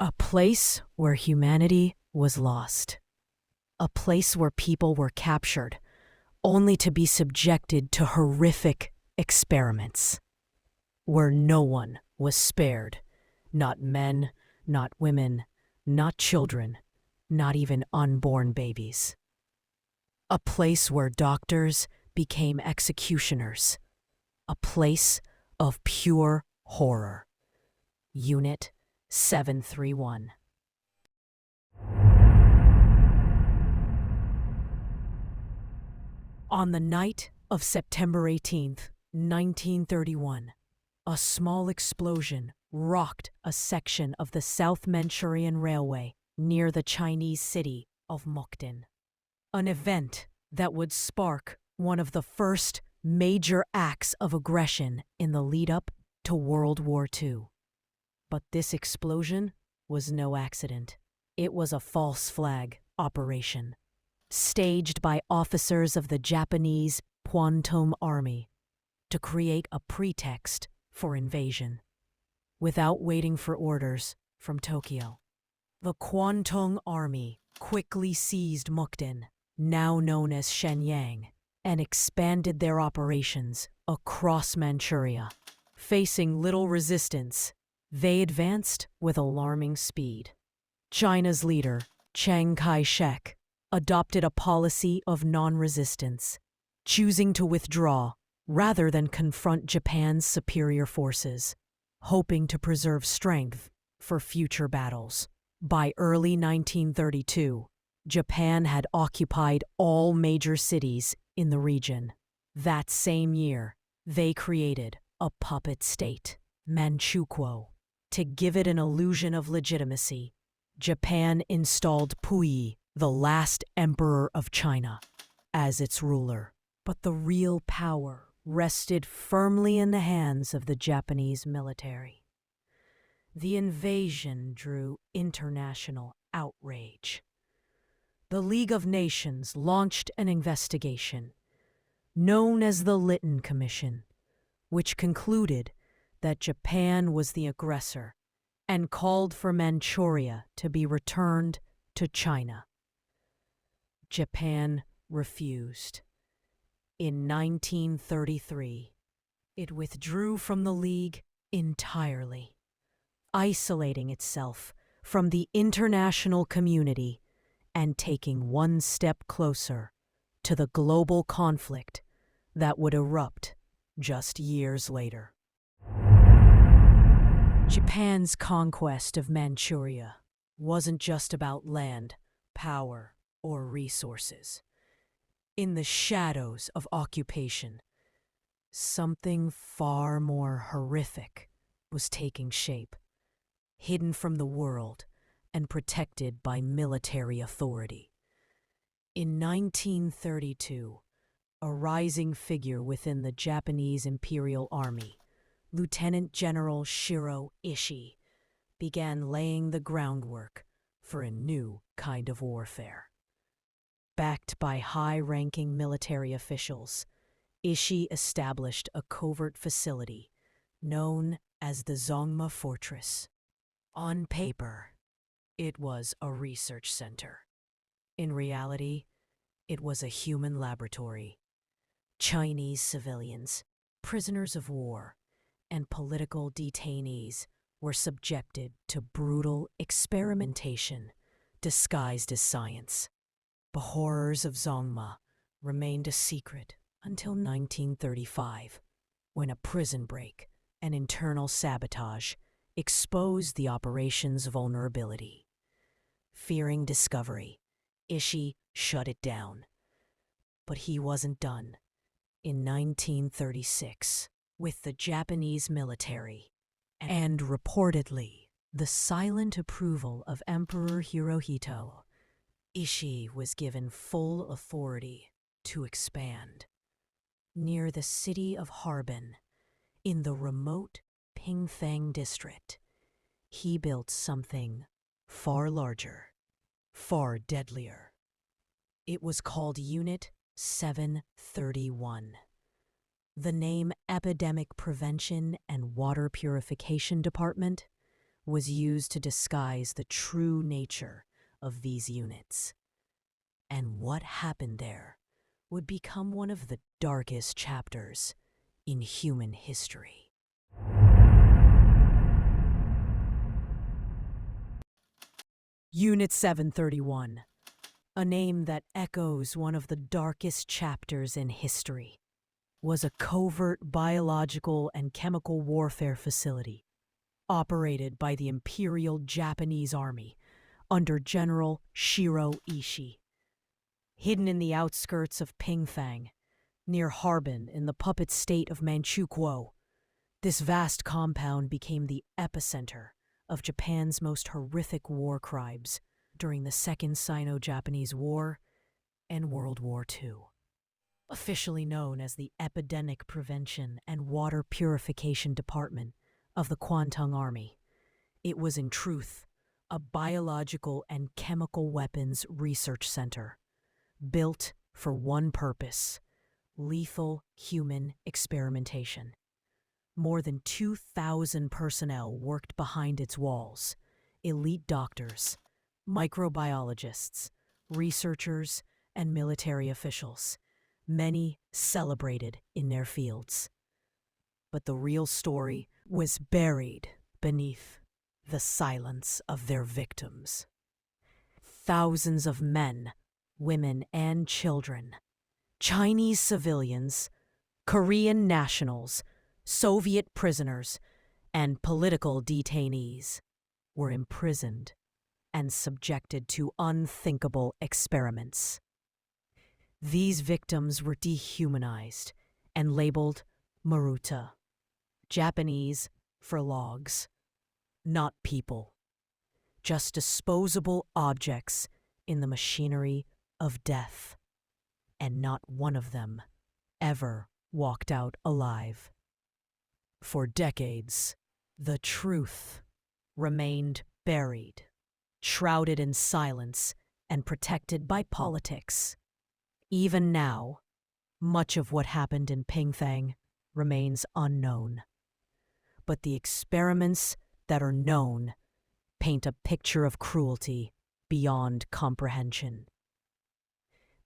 A place where humanity was lost. A place where people were captured, only to be subjected to horrific experiments. Where no one was spared. Not men, not women, not children, not even unborn babies. A place where doctors became executioners. A place of pure horror. Unit 731. On the night of September 18th, 1931, a small explosion rocked a section of the South Manchurian Railway near the Chinese city of Mukden. An event that would spark one of the first major acts of aggression in the lead-up to World War II. But this explosion was no accident. It was a false flag operation, staged by officers of the Japanese Imperial Army to create a pretext for invasion. Without waiting for orders from Tokyo, the Kwantung Army quickly seized Mukden, now known as Shenyang, and expanded their operations across Manchuria. Facing little resistance, they advanced with alarming speed. China's leader, Chiang Kai-shek, adopted a policy of non-resistance, choosing to withdraw rather than confront Japan's superior forces, hoping to preserve strength for future battles. By early 1932, Japan had occupied all major cities in the region. That same year, they created a puppet state, Manchukuo. To give it an illusion of legitimacy, Japan installed Puyi, the last emperor of China, as its ruler. But the real power rested firmly in the hands of the Japanese military. The invasion drew international outrage. The League of Nations launched an investigation, known as the Lytton Commission, which concluded that Japan was the aggressor and called for Manchuria to be returned to China. Japan refused. In 1933, it withdrew from the League entirely, isolating itself from the international community and taking one step closer to the global conflict that would erupt just years later. Japan's conquest of Manchuria wasn't just about land, power, or resources. In the shadows of occupation, something far more horrific was taking shape, hidden from the world and protected by military authority. In 1932, a rising figure within the Japanese Imperial Army, Lieutenant General Shiro Ishii, began laying the groundwork for a new kind of warfare. Backed by high-ranking military officials, Ishii established a covert facility known as the Zongma Fortress. On paper, it was a research center. In reality, it was a human laboratory. Chinese civilians, prisoners of war, and political detainees were subjected to brutal experimentation disguised as science. The horrors of Zongma remained a secret until 1935, when a prison break and internal sabotage exposed the operation's vulnerability. Fearing discovery, Ishii shut it down. But he wasn't done. In 1936, with the Japanese military, and reportedly the silent approval of Emperor Hirohito, Ishii was given full authority to expand. Near the city of Harbin, in the remote Pingfang district, he built something far larger, far deadlier. It was called Unit 731. The name Epidemic Prevention and Water Purification Department was used to disguise the true nature of these units. And what happened there would become one of the darkest chapters in human history. Unit 731, a name that echoes one of the darkest chapters in history, was a covert biological and chemical warfare facility operated by the Imperial Japanese Army under General Shiro Ishii. Hidden in the outskirts of Pingfang, near Harbin in the puppet state of Manchukuo, this vast compound became the epicenter of Japan's most horrific war crimes during the Second Sino-Japanese War and World War II. Officially known as the Epidemic Prevention and Water Purification Department of the Kwantung Army, it was in truth a biological and chemical weapons research center built for one purpose: lethal human experimentation. More than 2,000 personnel worked behind its walls: elite doctors, microbiologists, researchers, and military officials, many celebrated in their fields. But the real story was buried beneath the silence of their victims. Thousands of men, women, and children, Chinese civilians, Korean nationals, Soviet prisoners, and political detainees were imprisoned and subjected to unthinkable experiments. These victims were dehumanized and labeled Maruta, Japanese for logs, not people, just disposable objects in the machinery of death, and not one of them ever walked out alive. For decades, the truth remained buried, shrouded in silence and protected by politics. Even now, much of what happened in Pingfang remains unknown. But the experiments that are known paint a picture of cruelty beyond comprehension.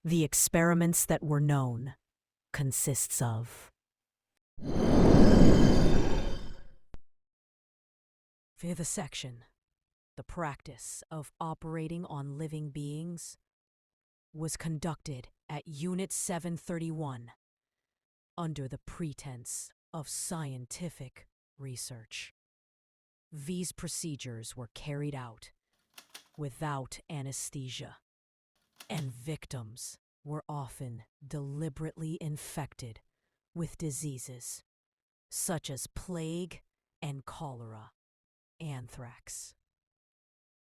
The experiments that were known consists of vivisection, the practice of operating on living beings, was conducted at Unit 731 under the pretense of scientific research. These procedures were carried out without anesthesia, and victims were often deliberately infected with diseases such as plague and cholera, anthrax.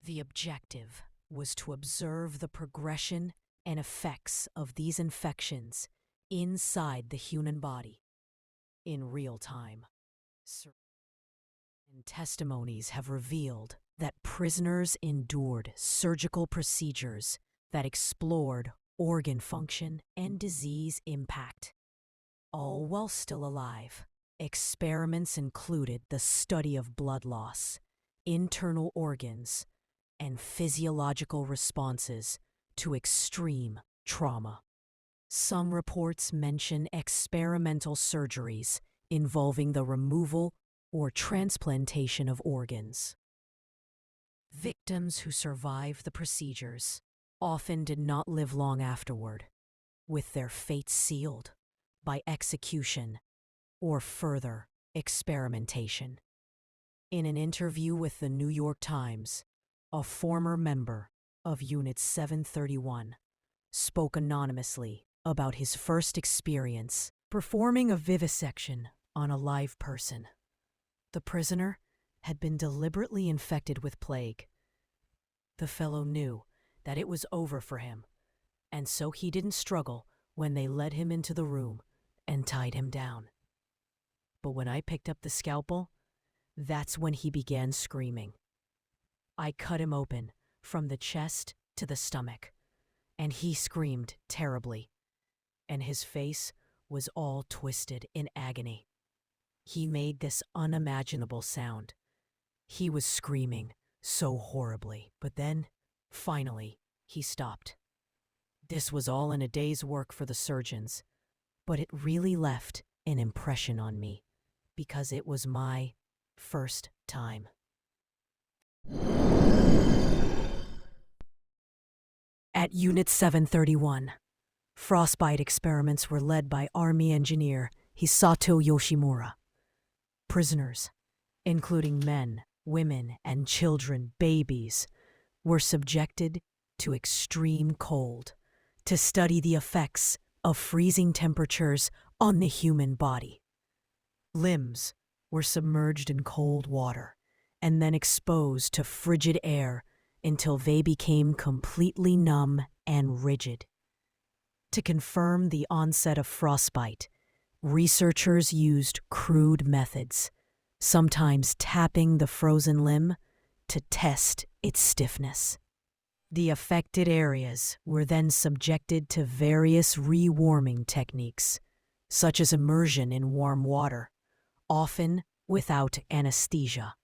The objective was to observe the progression and effects of these infections inside the human body in real time. And testimonies have revealed that prisoners endured surgical procedures that explored organ function and disease impact, all while still alive. Experiments included the study of blood loss, internal organs, and physiological responses to extreme trauma. Some reports mention experimental surgeries involving the removal or transplantation of organs. Victims who survived the procedures often did not live long afterward, with their fates sealed by execution or further experimentation. In an interview with the New York Times, a former member of Unit 731 spoke anonymously about his first experience performing a vivisection on a live person. The prisoner had been deliberately infected with plague. The fellow knew that it was over for him, and so he didn't struggle when they led him into the room and tied him down. But when I picked up the scalpel, that's when he began screaming. I cut him open from the chest to the stomach, and he screamed terribly, and his face was all twisted in agony. He made this unimaginable sound. He was screaming so horribly, but then, finally, he stopped. This was all in a day's work for the surgeons, but it really left an impression on me because it was my first time. At Unit 731, frostbite experiments were led by Army engineer Hisato Yoshimura. Prisoners, including men, women, and children, babies, were subjected to extreme cold to study the effects of freezing temperatures on the human body. Limbs were submerged in cold water and then exposed to frigid air until they became completely numb and rigid. To confirm the onset of frostbite, researchers used crude methods, sometimes tapping the frozen limb to test its stiffness. The affected areas were then subjected to various rewarming techniques, such as immersion in warm water, often without anesthesia.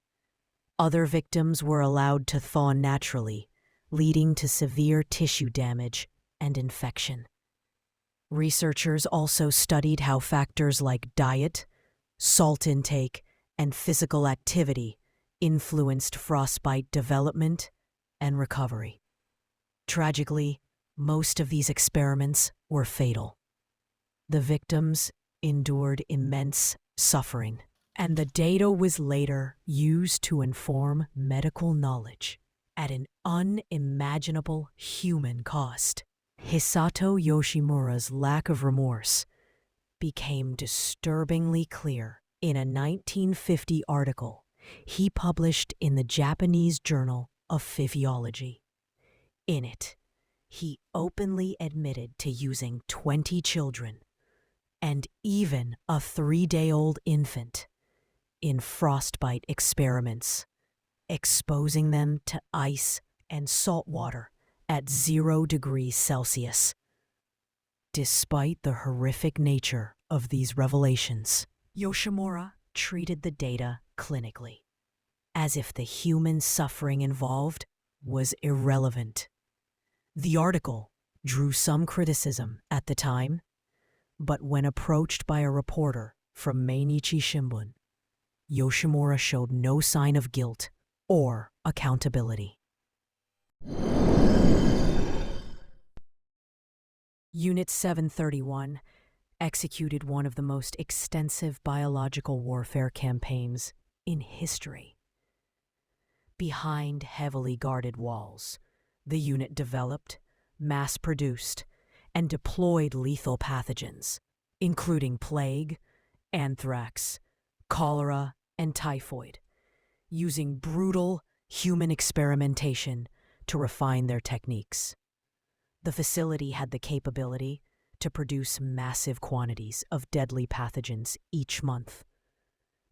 Other victims were allowed to thaw naturally, leading to severe tissue damage and infection. Researchers also studied how factors like diet, salt intake, and physical activity influenced frostbite development and recovery. Tragically, most of these experiments were fatal. The victims endured immense suffering, and the data was later used to inform medical knowledge at an unimaginable human cost. Hisato Yoshimura's lack of remorse became disturbingly clear in a 1950 article he published in the Japanese Journal of Physiology. In it, he openly admitted to using 20 children and even a 3-day-old infant in frostbite experiments, exposing them to ice and salt water at 0 degrees Celsius. Despite the horrific nature of these revelations, Yoshimura treated the data clinically, as if the human suffering involved was irrelevant. The article drew some criticism at the time, but when approached by a reporter from Mainichi Shimbun, Yoshimura showed no sign of guilt or accountability. Unit 731 executed one of the most extensive biological warfare campaigns in history. Behind heavily guarded walls, the unit developed, mass-produced, and deployed lethal pathogens, including plague, anthrax, cholera, and typhoid, using brutal human experimentation to refine their techniques. The facility had the capability to produce massive quantities of deadly pathogens each month.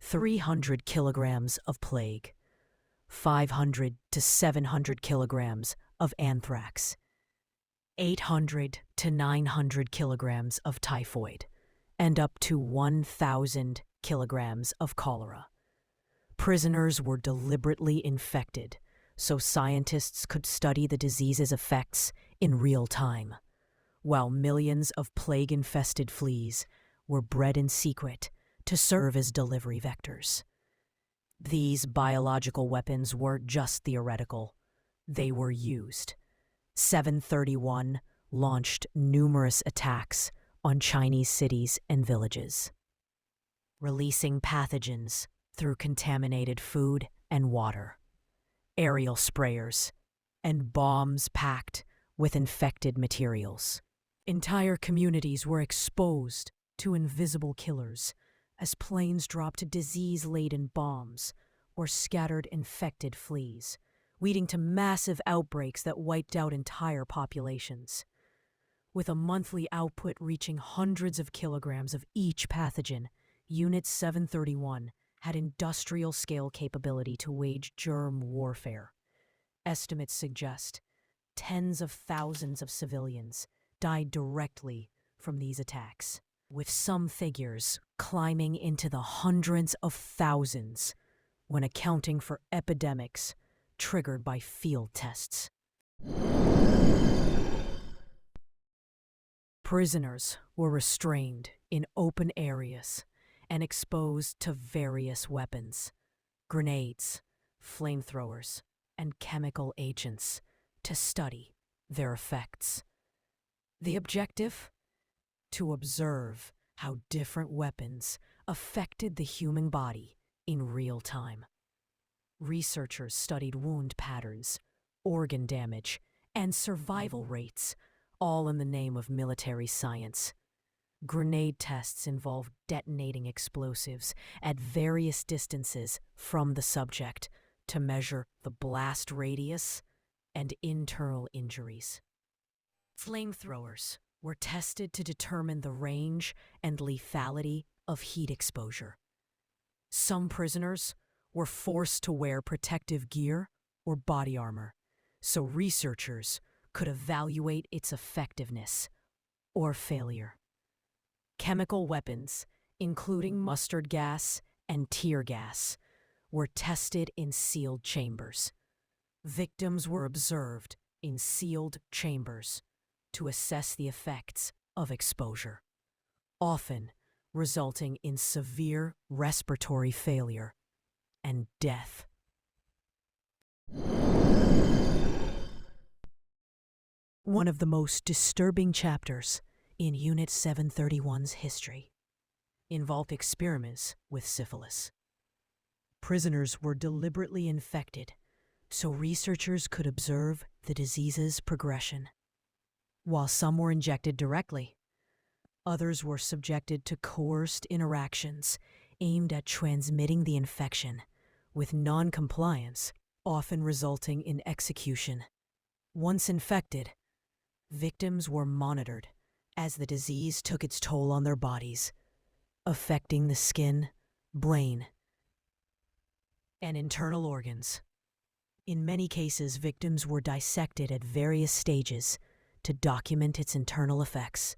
300 kilograms of plague, 500 to 700 kilograms of anthrax, 800 to 900 kilograms of typhoid, and up to 1,000 kilograms of cholera. Prisoners were deliberately infected so scientists could study the disease's effects in real time, while millions of plague-infested fleas were bred in secret to serve as delivery vectors. These biological weapons weren't just theoretical, they were used. 731 launched numerous attacks on Chinese cities and villages, releasing pathogens through contaminated food and water, aerial sprayers, and bombs packed with infected materials. Entire communities were exposed to invisible killers as planes dropped disease-laden bombs or scattered infected fleas, leading to massive outbreaks that wiped out entire populations. With a monthly output reaching hundreds of kilograms of each pathogen, Unit 731 had industrial-scale capability to wage germ warfare. Estimates suggest tens of thousands of civilians died directly from these attacks, with some figures climbing into the hundreds of thousands, when accounting for epidemics triggered by field tests. Prisoners were restrained in open areas and exposed to various weapons, grenades, flamethrowers, and chemical agents to study their effects. The objective? To observe how different weapons affected the human body in real time. Researchers studied wound patterns, organ damage, and survival rates, all in the name of military science. Grenade tests involved detonating explosives at various distances from the subject to measure the blast radius and internal injuries. Flamethrowers were tested to determine the range and lethality of heat exposure. Some prisoners were forced to wear protective gear or body armor, so researchers could evaluate its effectiveness or failure. Chemical weapons, including mustard gas and tear gas, were tested in sealed chambers. Victims were observed in sealed chambers to assess the effects of exposure, often resulting in severe respiratory failure and death. One of the most disturbing chapters in Unit 731's history involved experiments with syphilis. Prisoners were deliberately infected so researchers could observe the disease's progression. While some were injected directly, others were subjected to coerced interactions aimed at transmitting the infection, with non-compliance often resulting in execution. Once infected, victims were monitored as the disease took its toll on their bodies, affecting the skin, brain, and internal organs. In many cases, victims were dissected at various stages to document its internal effects.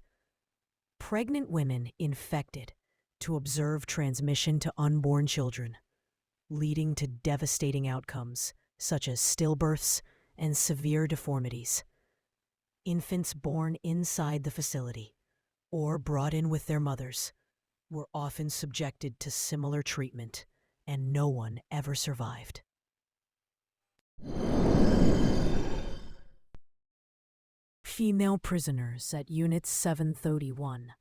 Pregnant women infected to observe transmission to unborn children, leading to devastating outcomes such as stillbirths and severe deformities. Infants born inside the facility or brought in with their mothers were often subjected to similar treatment, and no one ever survived. Female prisoners at Unit 731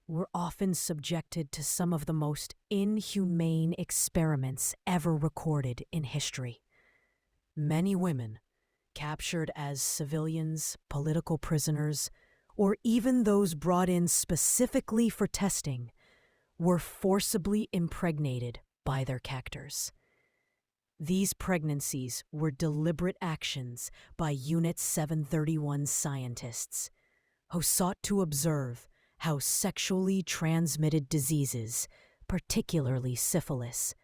were often subjected to some of the most inhumane experiments ever recorded in history. Many women, captured as civilians, political prisoners, or even those brought in specifically for testing, were forcibly impregnated by their captors. These pregnancies were deliberate actions by Unit 731 scientists who sought to observe how sexually transmitted diseases, particularly syphilis,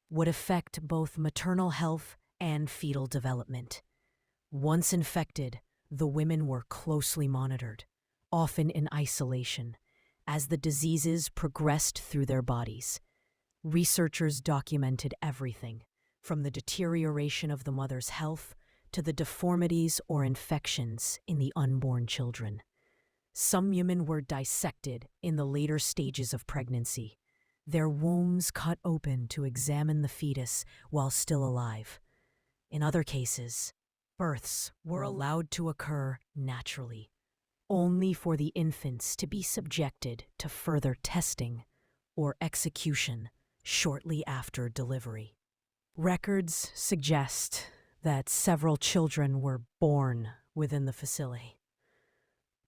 would affect both maternal health and fetal development. Once infected, the women were closely monitored, often in isolation, as the diseases progressed through their bodies. Researchers documented everything from the deterioration of the mother's health to the deformities or infections in the unborn children. Some women were dissected in the later stages of pregnancy, their wombs cut open to examine the fetus while still alive. In other cases, births were allowed to occur naturally, only for the infants to be subjected to further testing or execution shortly after delivery. Records suggest that several children were born within the facility,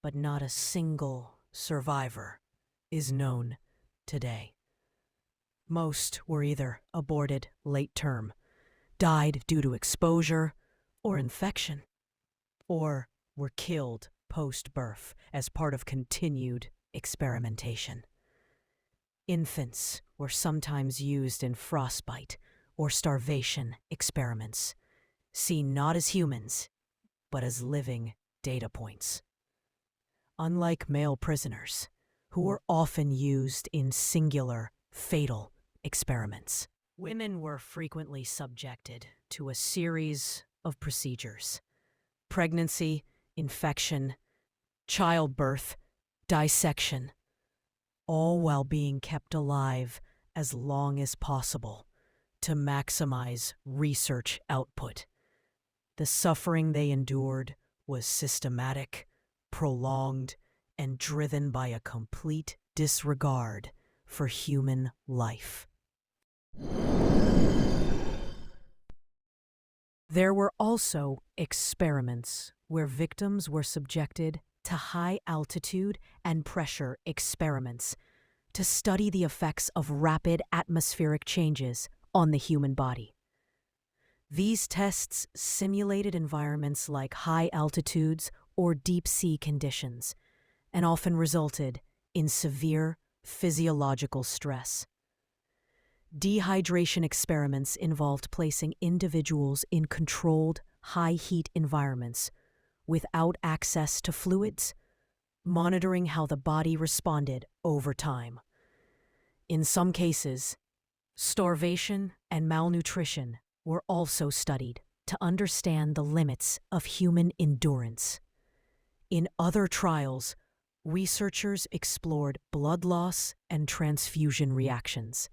but not a single survivor is known today. Most were either aborted late term, died due to exposure or infection, or were killed post-birth as part of continued experimentation. Infants were sometimes used in frostbite or starvation experiments, seen not as humans, but as living data points. Unlike male prisoners, who were often used in singular, fatal experiments, Women were frequently subjected to a series of procedures: pregnancy, infection, childbirth, dissection, all while being kept alive as long as possible to maximize research output. The suffering they endured was systematic, prolonged, and driven by a complete disregard for human life. There were also experiments where victims were subjected to high-altitude and pressure experiments to study the effects of rapid atmospheric changes on the human body. These tests simulated environments like high altitudes or deep-sea conditions, and often resulted in severe physiological stress. Dehydration experiments involved placing individuals in controlled, high-heat environments without access to fluids, monitoring how the body responded over time. In some cases, starvation and malnutrition were also studied to understand the limits of human endurance. In other trials, researchers explored blood loss and transfusion reactions,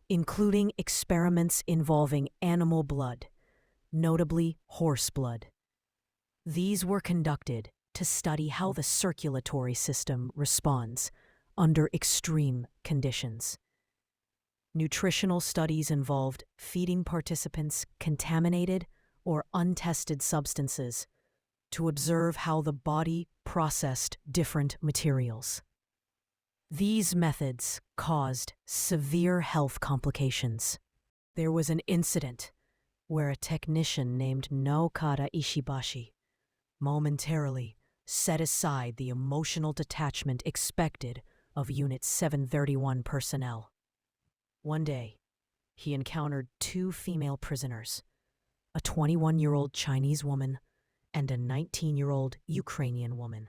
including experiments involving animal blood, notably horse blood. These were conducted to study how the circulatory system responds under extreme conditions. Nutritional studies involved feeding participants contaminated or untested substances to observe how the body processed different materials. These methods caused severe health complications. There was an incident where a technician named Naokata Ishibashi momentarily set aside the emotional detachment expected of Unit 731 personnel. One day, he encountered two female prisoners, a 21-year-old Chinese woman and a 19-year-old Ukrainian woman.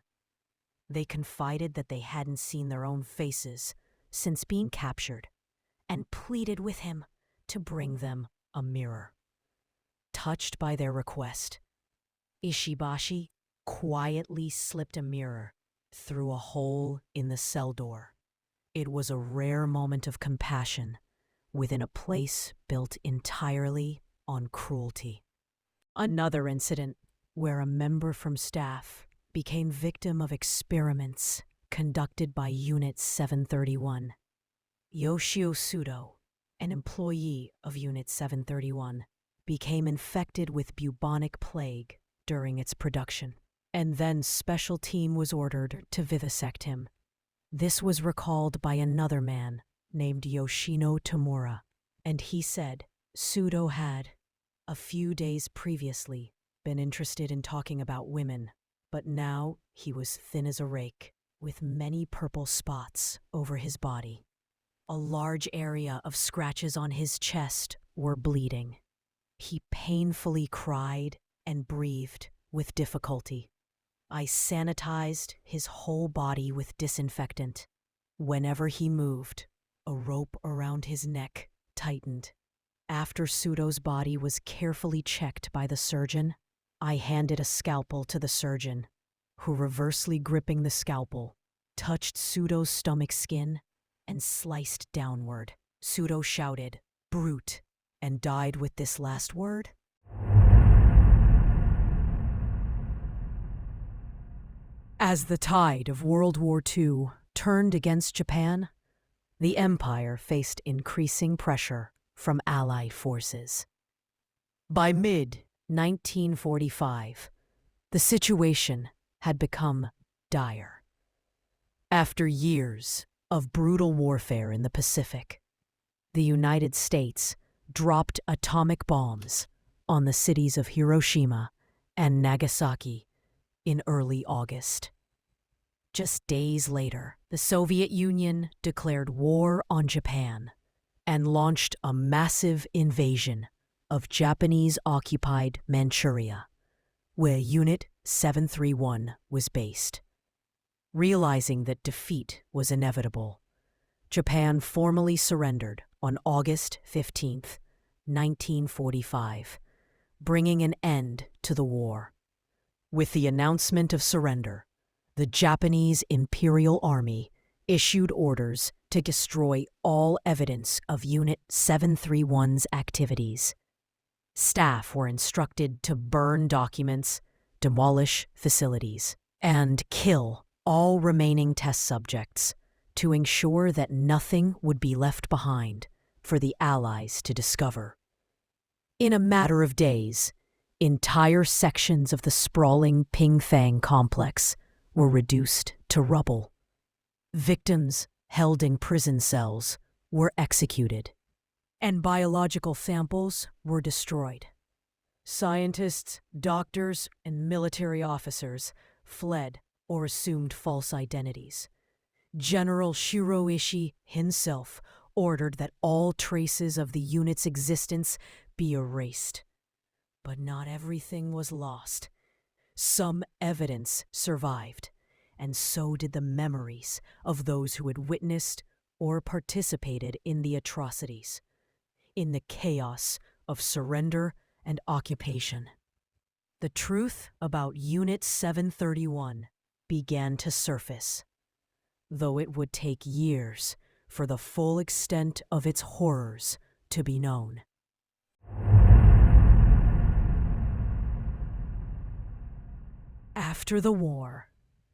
They confided that they hadn't seen their own faces since being captured and pleaded with him to bring them a mirror. Touched by their request, Ishibashi quietly slipped a mirror through a hole in the cell door. It was a rare moment of compassion within a place built entirely on cruelty. Another incident where a member from staff became victim of experiments conducted by Unit 731. Yoshio Sudo, an employee of Unit 731, became infected with bubonic plague during its production, and then special team was ordered to vivisect him. This was recalled by another man named Yoshino Tamura, and he said Sudo had, a few days previously, been interested in talking about women, but now he was thin as a rake, with many purple spots over his body. A large area of scratches on his chest were bleeding. He painfully cried and breathed with difficulty. I sanitized his whole body with disinfectant. Whenever he moved, a rope around his neck tightened. After Sudo's body was carefully checked by the surgeon, I handed a scalpel to the surgeon, who, reversely gripping the scalpel, touched Sudo's stomach skin and sliced downward. Sudo shouted, "Brute," and died with this last word. As the tide of World War II turned against Japan, the Empire faced increasing pressure from Allied forces. By mid-1945, the situation had become dire. After years of brutal warfare in the Pacific, the United States dropped atomic bombs on the cities of Hiroshima and Nagasaki in early August. Just days later, the Soviet Union declared war on Japan and launched a massive invasion of Japanese-occupied Manchuria, where Unit 731 was based. Realizing that defeat was inevitable, Japan formally surrendered on August 15th, 1945, bringing an end to the war. With the announcement of surrender, the Japanese Imperial Army issued orders to destroy all evidence of Unit 731's activities. Staff were instructed to burn documents, demolish facilities, and kill all remaining test subjects to ensure that nothing would be left behind for the Allies to discover. In a matter of days, entire sections of the sprawling Pingfang complex were reduced to rubble. Victims held in prison cells were executed, and biological samples were destroyed. Scientists, doctors, and military officers fled or assumed false identities. General Shiroishi himself ordered that all traces of the unit's existence be erased. But not everything was lost. Some evidence survived, and so did the memories of those who had witnessed or participated in the atrocities, in the chaos of surrender and occupation. The truth about Unit 731 began to surface, though it would take years for the full extent of its horrors to be known. After the war,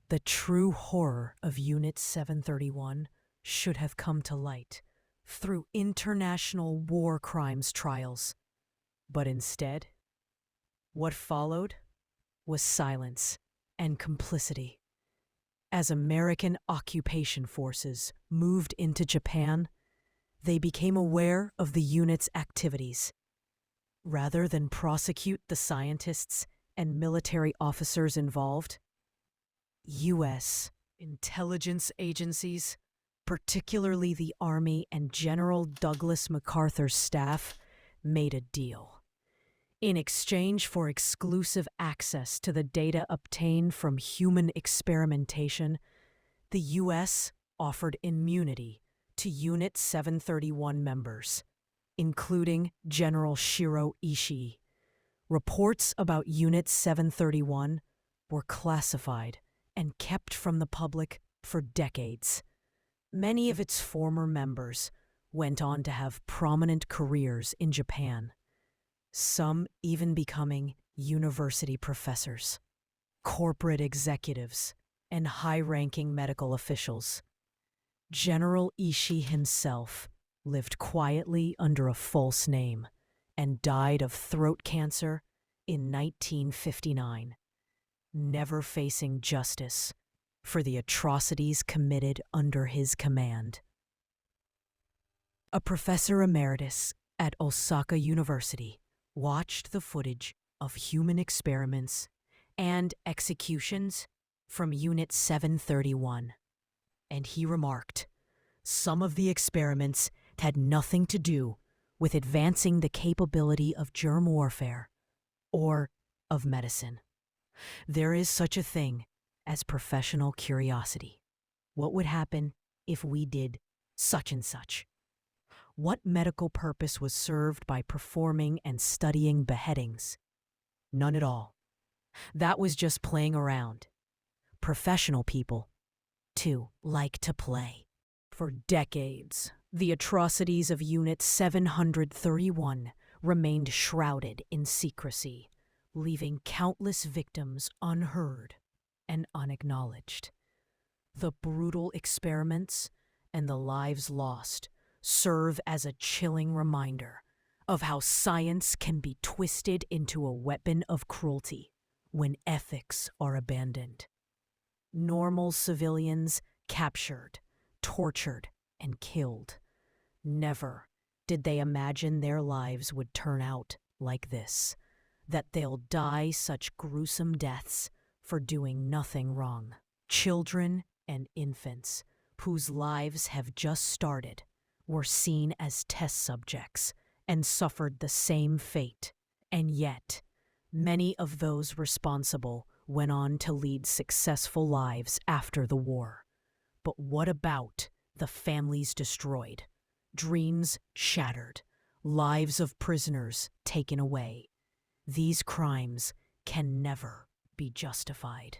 the true horror of Unit 731 should have come to light through international war crimes trials. But instead, what followed was silence and complicity. As American occupation forces moved into Japan, they became aware of the unit's activities. Rather than prosecute the scientists and military officers involved, U.S. intelligence agencies, particularly the Army and General Douglas MacArthur's staff, made a deal. In exchange for exclusive access to the data obtained from human experimentation, the U.S. offered immunity to Unit 731 members, including General Shiro Ishii. Reports about Unit 731 were classified and kept from the public for decades. Many of its former members went on to have prominent careers in Japan, some even becoming university professors, corporate executives, and high-ranking medical officials. General Ishii himself lived quietly under a false name and died of throat cancer in 1959, never facing justice for the atrocities committed under his command. A professor emeritus at Osaka University watched the footage of human experiments and executions from Unit 731, and he remarked, some of the experiments had nothing to do with advancing the capability of germ warfare or of medicine. There is such a thing as professional curiosity. What would happen if we did such and such? What medical purpose was served by performing and studying beheadings? None at all. That was just playing around. Professional people, too, like to play. For decades, the atrocities of Unit 731 remained shrouded in secrecy, leaving countless victims unheard and unacknowledged. The brutal experiments and the lives lost serve as a chilling reminder of how science can be twisted into a weapon of cruelty when ethics are abandoned. Normal civilians captured, tortured, and killed. Never did they imagine their lives would turn out like this, that they'll die such gruesome deaths for doing nothing wrong. Children and infants whose lives have just started were seen as test subjects and suffered the same fate, and yet many of those responsible went on to lead successful lives after the war. But what about the families destroyed, dreams shattered, lives of prisoners taken away. These crimes can never be justified.